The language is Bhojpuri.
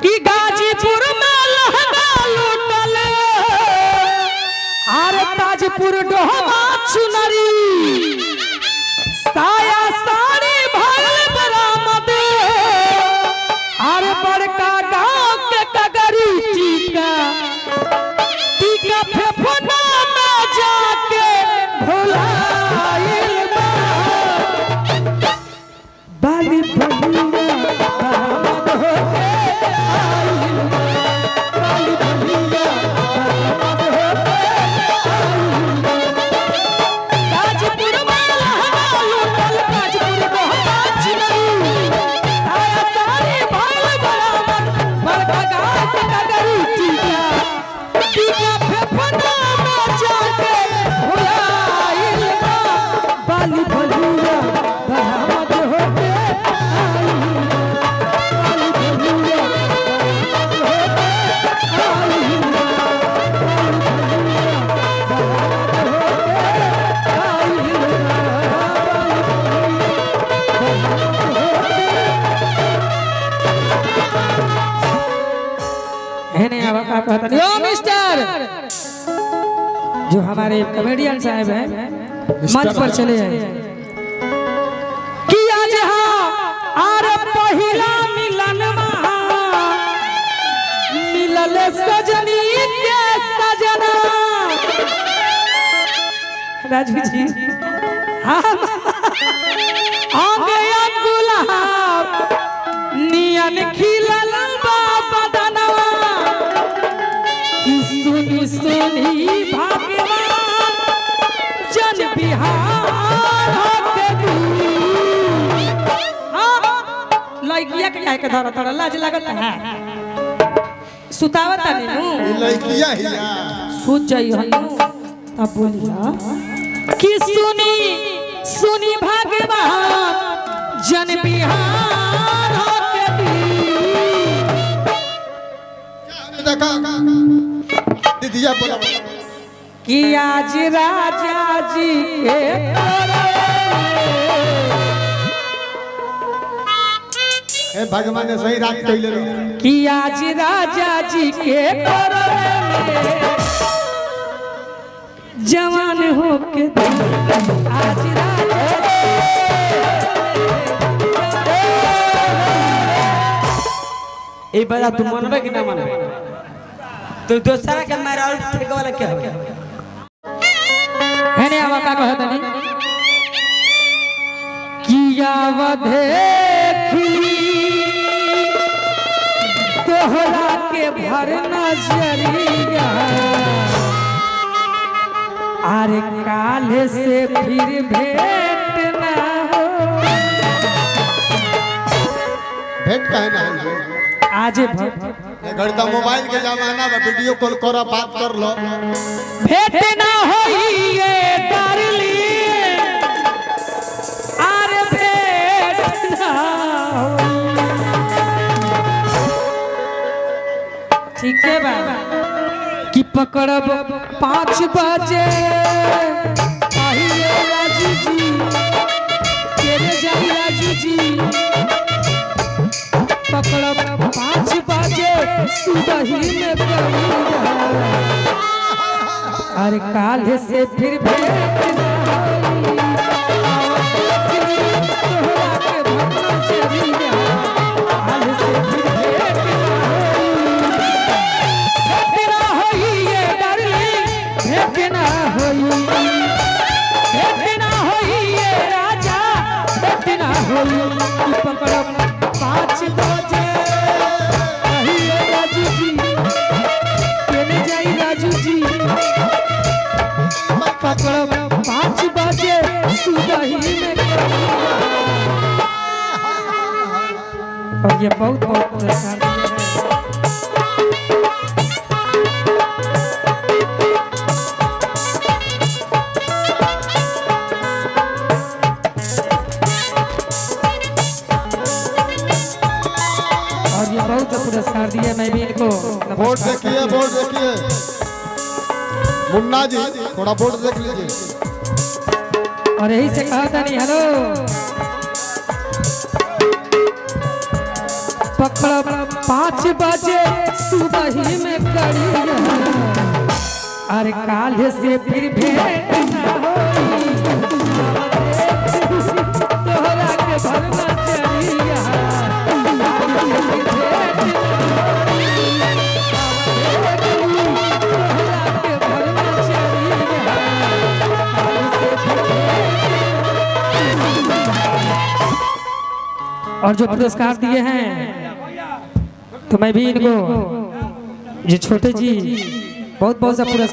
कि गाजीपुर में लहंगा लूटल आर ताजपुर डोहमा चुनरी साया साड़ी भरल बरामद आर बड़का गांव के कगरी टीका टीका फेफना में जाके भुलाइल बा बाली बलिया बरामद होके आइल बा बाली बलिया बरामद होके आइल बा गाजीपुर में लहंगा लूटल ताजपुर डोहमा चुनरी साया साड़ी भरल बरामद बड़का गांव के कगरी टीका टीका फेफना में जाके भुलाइल बा बाली बलिया बरामद होके आइल बा बाली बलिया बरामद होके आइल बा बाली बलिया बरामद होके है नहीं अब क्या कहता नहीं ओ मिस्टर जो हमारे कॉमेडियन साहब हैं मंच पर चले हैं कि आज हाँ आर पहिला मिलन मिलल सजनी के सजना राजू जी हाँ आगे गुलाब नियन खिलल बाबा दनवा सुनी सुनी भगवान जन बिहार के लड़किया के के धर धर लाज लगत है सुतावत नहीं लड़किया हिया सूत जाई हनु तब बोलिया कि सुनी सुनी भगवान जन बिहार के देखा दीदिया बोला कि आज राजा जी के ए भगवान ने सही रात कइले रही कि आज राजा जी के जवान हो के आज राजा ए बड़ा तू मनबे कि ना मनबे तो दूसरा के मारा और ठेके वाला क्या है ने आवा का कहत नहीं किया वधेखी तोहरा के भर नजरिया अरे काले से फिर भेंट ना हो भेंट काहे ना है आज भेंट घर तो मोबाइल के जमाना बा वीडियो कॉल करो बात कर लो भेंट ना होई ये डार्लिंग अरे भेंट ना होई ठीक है बा कि पकड़ब 5 बजे आइए राजू जी तेरे जाई राजू जी पकड़ब 5 बजे सुबह में कहिया अरे काल से फिर भेंट ना होई तोहरा के भटना चलिया काल से फिर भेंट ना होई ये डार्लिंग भेंट ना होई भेंट ना होई ये राजा भेंट ना होई कि पकड़ब 5 बजे कहिए राजू जी केने जाई राजू जी पकड़ब 5 बजे सुबह में और ये बहुत बहुत पुरस्कार पुरस्कार दिया मैं भी इनको बोर्ड देखिए मुन्ना जी थोड़ा बोर्ड देख लीजिए और यही से कहा था नहीं हेलो पकड़ 5 बजे सुबह में करिया अरे काल्हे से फिर भेंट ना होई तोहरा के भरमा चलिया काल्हे से फिर भेंट ना होई तोहरा के भरमा चलिया काल्हे से फिर भेंट। और जो पुरस्कार दिए हैं तो मैं भी इनको जो छोटे जी बहुत बहुत सा पुरस्कार